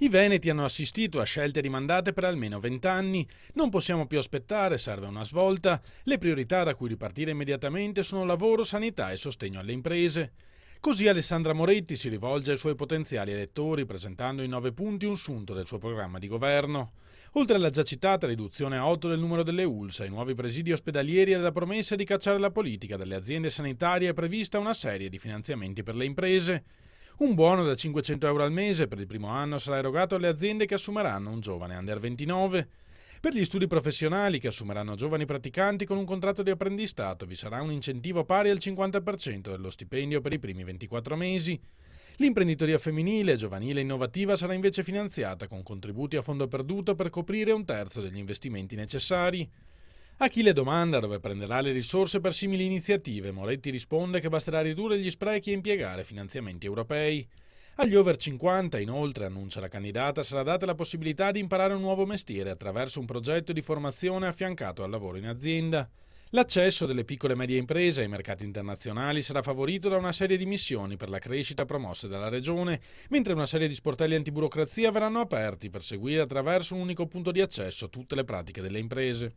I veneti hanno assistito a scelte rimandate per almeno 20 anni. Non possiamo più aspettare, serve una svolta. Le priorità da cui ripartire immediatamente sono lavoro, sanità e sostegno alle imprese. Così Alessandra Moretti si rivolge ai suoi potenziali elettori presentando in 9 punti un sunto del suo programma di governo. Oltre alla già citata riduzione a 8 del numero delle ULSS, ai nuovi presidi ospedalieri e alla promessa di cacciare la politica dalle aziende sanitarie è prevista una serie di finanziamenti per le imprese. Un buono da 500 euro al mese per il primo anno sarà erogato alle aziende che assumeranno un giovane under 29. Per gli studi professionali che assumeranno giovani praticanti con un contratto di apprendistato vi sarà un incentivo pari al 50% dello stipendio per i primi 24 mesi. L'imprenditoria femminile, giovanile e innovativa sarà invece finanziata con contributi a fondo perduto per coprire un terzo degli investimenti necessari. A chi le domanda dove prenderà le risorse per simili iniziative, Moretti risponde che basterà ridurre gli sprechi e impiegare finanziamenti europei. Agli over 50, inoltre, annuncia la candidata, sarà data la possibilità di imparare un nuovo mestiere attraverso un progetto di formazione affiancato al lavoro in azienda. L'accesso delle piccole e medie imprese ai mercati internazionali sarà favorito da una serie di missioni per la crescita promosse dalla Regione, mentre una serie di sportelli antiburocrazia verranno aperti per seguire attraverso un unico punto di accesso tutte le pratiche delle imprese.